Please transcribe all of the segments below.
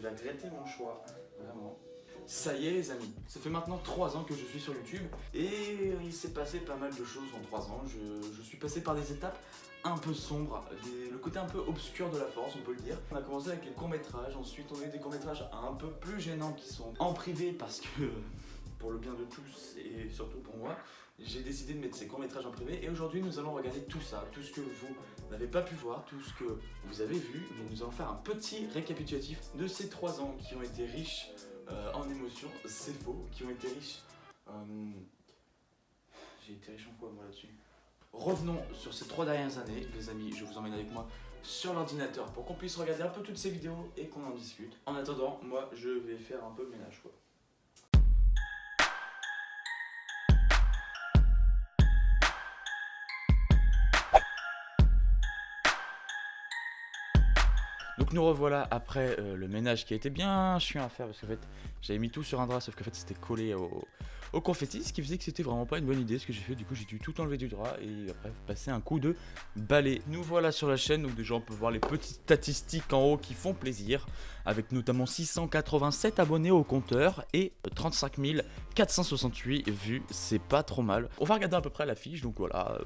vais regretter mon choix, vraiment. Ça y est les amis, ça fait maintenant 3 ans que je suis sur YouTube et il s'est passé pas mal de choses en 3 ans. Je suis passé par des étapes un peu sombres, le côté un peu obscur de la force, on peut le dire. On a commencé avec les courts-métrages, ensuite on a eu des courts-métrages un peu plus gênants qui sont en privé parce que, pour le bien de tous et surtout pour moi, j'ai décidé de mettre ces courts-métrages en privé et aujourd'hui nous allons regarder tout ça, tout ce que vous n'avez pas pu voir, tout ce que vous avez vu, mais nous allons faire un petit récapitulatif de ces 3 ans qui ont été riches en émotions, c'est faux, qui ont été riches. J'ai été riche en quoi moi là-dessus? Revenons sur ces 3 dernières années, les amis, je vous emmène avec moi sur l'ordinateur pour qu'on puisse regarder un peu toutes ces vidéos et qu'on en discute. En attendant, moi je vais faire un peu le ménage quoi. Donc nous revoilà après le ménage qui a été bien chiant à faire parce qu'en fait j'avais mis tout sur un drap sauf qu'en fait c'était collé au confetti, ce qui faisait que c'était vraiment pas une bonne idée ce que j'ai fait. Du coup j'ai dû tout enlever du drap et après passer un coup de balai. Nous voilà sur la chaîne, donc déjà on peut voir les petites statistiques en haut qui font plaisir, avec notamment 687 abonnés au compteur et 35 468 vues, c'est pas trop mal. On va regarder à peu près la fiche, donc voilà.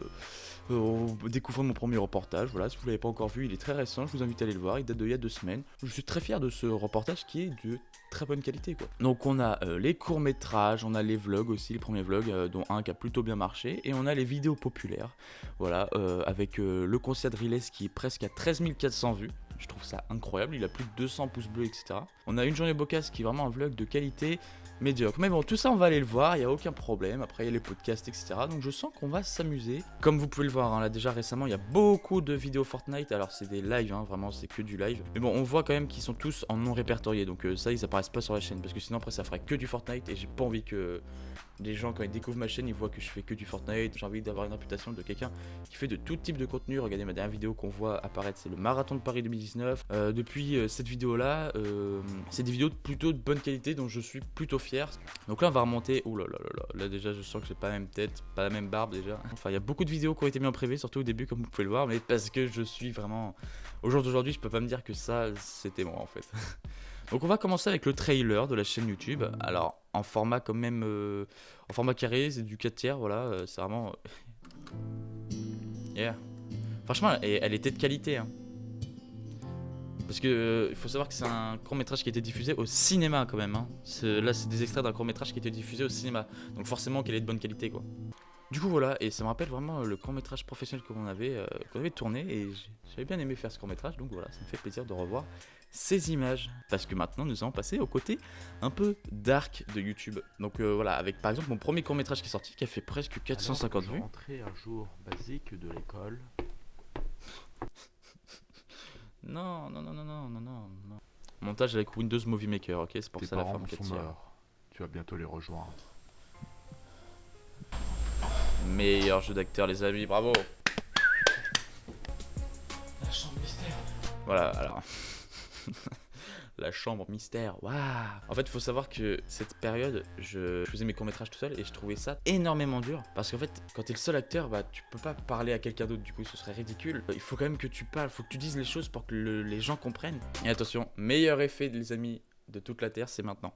Découvrant mon premier reportage, voilà, si vous l'avez pas encore vu, il est très récent, je vous invite à aller le voir, il date d'il y a 2 semaines. Je suis très fier de ce reportage qui est de très bonne qualité quoi. Donc on a les courts-métrages, on a les vlogs aussi, les premiers vlogs, dont un qui a plutôt bien marché, et on a les vidéos populaires, voilà, avec le concert de Riles qui est presque à 13 400 vues. Je trouve ça incroyable, il a plus de 200 pouces bleus, etc. On a une journée Bocas qui est vraiment un vlog de qualité médiocre. Mais bon, tout ça on va aller le voir, il n'y a aucun problème. Après il y a les podcasts, etc. Donc je sens qu'on va s'amuser. Comme vous pouvez le voir, hein, là déjà récemment, il y a beaucoup de vidéos Fortnite. Alors c'est des lives, hein, vraiment c'est que du live. Mais bon, on voit quand même qu'ils sont tous en non répertorié. Donc ça, ils apparaissent pas sur la chaîne. Parce que sinon après ça ferait que du Fortnite. Et j'ai pas envie que les gens, quand ils découvrent ma chaîne, ils voient que je fais que du Fortnite. J'ai envie d'avoir une réputation de quelqu'un qui fait de tout type de contenu. Regardez ma dernière vidéo qu'on voit apparaître, c'est le marathon de Paris 2019. Depuis cette vidéo là, c'est des vidéos plutôt de bonne qualité dont je suis plutôt fier. Donc là on va remonter, ouh là là là là, là déjà je sens que j'ai pas la même tête, pas la même barbe déjà. Enfin il y a beaucoup de vidéos qui ont été mises en privé, surtout au début comme vous pouvez le voir, mais parce que je suis vraiment, au jour d'aujourd'hui je peux pas me dire que ça c'était moi en fait. Donc on va commencer avec le trailer de la chaîne YouTube. Alors en format quand même, en format carré, c'est du 4/3, voilà, c'est vraiment... Yeah. Franchement elle était de qualité hein. Parce que il faut savoir que c'est un court-métrage qui a été diffusé au cinéma quand même hein. Là c'est des extraits d'un court-métrage qui a été diffusé au cinéma. Donc forcément qu'elle est de bonne qualité quoi. Du coup voilà, et ça me rappelle vraiment le court-métrage professionnel qu'on avait tourné. Et j'avais bien aimé faire ce court-métrage, donc voilà, ça me fait plaisir de revoir ces images. Parce que maintenant nous allons passer au côté un peu dark de YouTube. Donc voilà, avec par exemple mon premier court-métrage qui est sorti, qui a fait presque 450 vues. Je rentrais un jour basique de l'école. Non. Montage avec Windows Movie Maker, ok, c'est pour Tes ça la parents forme sont 4/3. morts. Tu vas bientôt les rejoindre. Meilleur jeu d'acteur les amis, bravo. La chambre mystère. Voilà, alors. La chambre mystère, waouh. En fait, il faut savoir que cette période, je faisais mes courts-métrages tout seul et je trouvais ça énormément dur. Parce qu'en fait, quand t'es le seul acteur, bah tu peux pas parler à quelqu'un d'autre, du coup ce serait ridicule. Il faut quand même que tu parles, faut que tu dises les choses pour que les gens comprennent. Et attention, meilleur effet les amis de toute la Terre, c'est maintenant.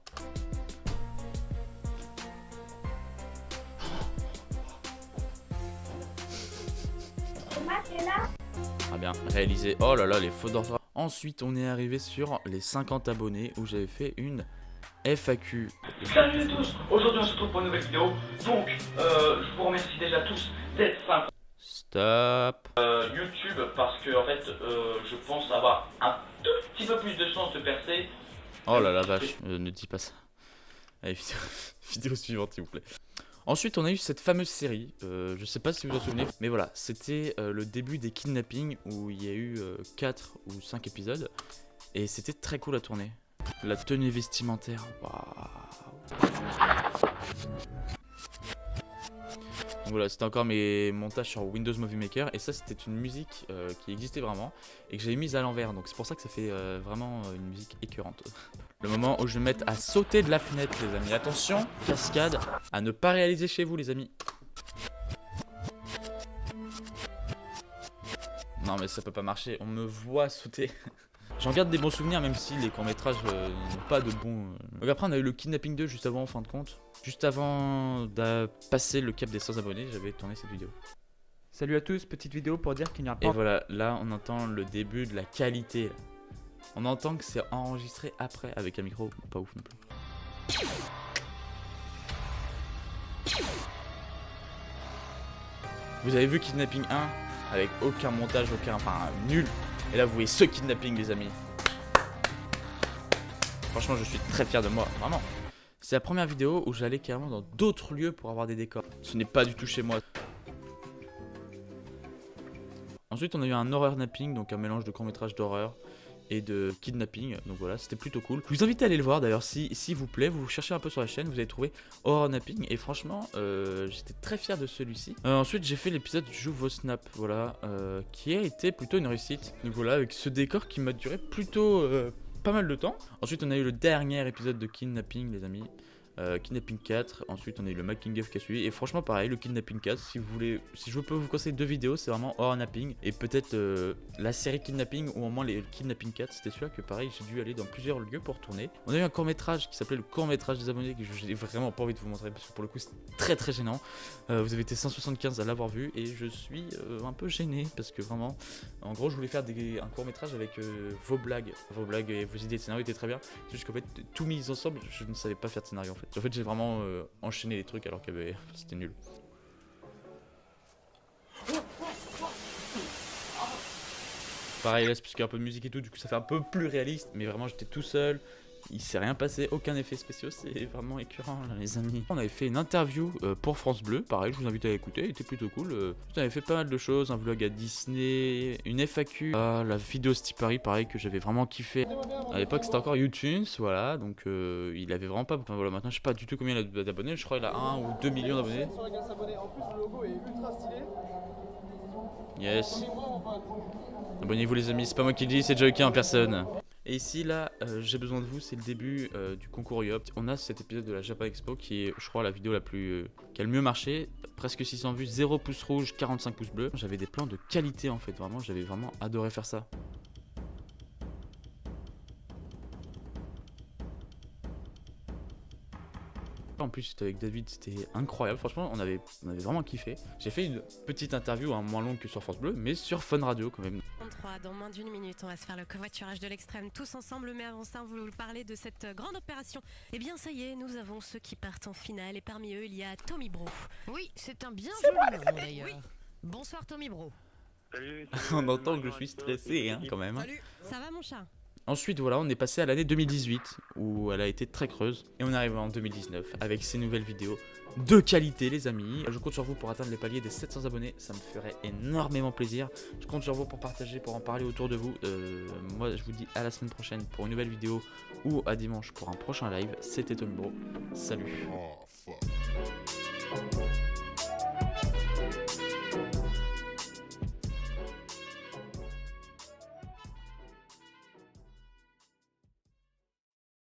Ah bien, réalisé, oh là là, les fautes d'orthographe. Ensuite, on est arrivé sur les 50 abonnés où j'avais fait une FAQ. Salut à tous, aujourd'hui on se retrouve pour une nouvelle vidéo. Donc, je vous remercie déjà tous d'être sympas. Stop. YouTube parce que en fait, je pense avoir un tout petit peu plus de chance de percer. Oh là la vache, ne dis pas ça. Allez, vidéo suivante s'il vous plaît. Ensuite, on a eu cette fameuse série, je sais pas si vous vous en souvenez, mais voilà, c'était le début des kidnappings où il y a eu 4 ou 5 épisodes et c'était très cool à tourner. La tenue vestimentaire, waouh. Donc voilà, c'était encore mes montages sur Windows Movie Maker et ça c'était une musique qui existait vraiment et que j'avais mise à l'envers, donc c'est pour ça que ça fait vraiment une musique écœurante. Le moment où je vais me mettre à sauter de la fenêtre les amis, attention, cascade, à ne pas réaliser chez vous les amis. Non mais ça peut pas marcher, on me voit sauter. J'en garde des bons souvenirs même si les courts-métrages n'ont pas de bons... Donc après on a eu le Kidnapping 2 juste avant en fin de compte. Juste avant de passer le cap des 100 abonnés, j'avais tourné cette vidéo. Salut à tous, petite vidéo pour dire qu'il n'y a pas... Et voilà, là on entend le début de la qualité. On entend que c'est enregistré après avec un micro pas ouf non plus. Vous avez vu Kidnapping 1 avec aucun montage, enfin nul. Et là vous voyez ce Kidnapping les amis. Franchement je suis très fier de moi, vraiment. C'est la première vidéo où j'allais carrément dans d'autres lieux pour avoir des décors. Ce n'est pas du tout chez moi. Ensuite on a eu un horror napping, donc un mélange de court-métrage d'horreur et de kidnapping, donc voilà, c'était plutôt cool. Je vous invite à aller le voir d'ailleurs, s'il vous plaît, vous cherchez un peu sur la chaîne, vous allez trouver horror napping, et franchement, j'étais très fier de celui-ci. Ensuite, j'ai fait l'épisode Joue vos snaps, voilà, qui a été plutôt une réussite. Donc voilà, avec ce décor qui m'a duré plutôt pas mal de temps. Ensuite, on a eu le dernier épisode de Kidnapping, les amis. Kidnapping 4, ensuite on a eu le making of qui a suivi, et franchement pareil, le Kidnapping 4, si vous voulez, si je peux vous conseiller 2 vidéos, c'est vraiment Horror Napping, et peut-être la série Kidnapping, ou au moins les Kidnapping 4, c'était celui-là que pareil, j'ai dû aller dans plusieurs lieux pour tourner. On a eu un court-métrage qui s'appelait le court-métrage des abonnés, que j'ai vraiment pas envie de vous montrer, parce que pour le coup c'est très très gênant. Vous avez été 175 à l'avoir vu, et je suis un peu gêné, parce que vraiment, en gros je voulais faire un court-métrage avec vos blagues et vos idées de scénario étaient très bien, c'est juste qu'en fait, tout mis ensemble, je ne savais pas faire de scénario en fait. En fait, j'ai vraiment enchaîné les trucs alors que c'était nul. Pareil, là, c'est parce qu'il y a un peu de musique et tout, du coup, ça fait un peu plus réaliste. Mais vraiment, j'étais tout seul. Il s'est rien passé, aucun effet spéciaux, c'est vraiment écœurant là, les amis. On avait fait une interview pour France Bleu, pareil, je vous invite à l'écouter, il était plutôt cool. On avait fait pas mal de choses, un vlog à Disney, une FAQ, la vidéo Stipari, pareil, que j'avais vraiment kiffé. À l'époque c'était encore YouTube, voilà, donc il avait vraiment pas, enfin voilà, maintenant je sais pas du tout combien il a d'abonnés, je crois qu'il a 1 ou 2 millions d'abonnés. Yes. Abonnez-vous les amis, c'est pas moi qui le dis, c'est Joker en personne. Et ici là, j'ai besoin de vous, c'est le début du concours Yop. On a cet épisode de la Japan Expo qui est, je crois, la vidéo la plus qui a le mieux marché. Presque 600 vues, 0 pouces rouges, 45 pouces bleus. J'avais des plans de qualité en fait, vraiment, j'avais vraiment adoré faire ça. En plus c'était avec David, c'était incroyable, franchement on avait vraiment kiffé. J'ai fait une petite interview, moins longue que sur France Bleu, mais sur Fun Radio quand même. 33, dans moins d'une minute, on va se faire le covoiturage de l'extrême tous ensemble, mais avant ça on voulait vous parler de cette grande opération. Eh bien ça y est, nous avons ceux qui partent en finale, et parmi eux il y a Tommy Bro. Oui, c'est un bien joli nom d'ailleurs. Oui. Bonsoir Tommy Bro. Salut, On entend que je suis stressé hein, quand même. Salut. Ça va mon chat? Ensuite voilà, on est passé à l'année 2018 où elle a été très creuse et on arrive en 2019 avec ces nouvelles vidéos de qualité les amis. Je compte sur vous pour atteindre les paliers des 700 abonnés, ça me ferait énormément plaisir. Je compte sur vous pour partager, pour en parler autour de vous. Moi je vous dis à la semaine prochaine pour une nouvelle vidéo ou à dimanche pour un prochain live. C'était Tommy Bro, salut.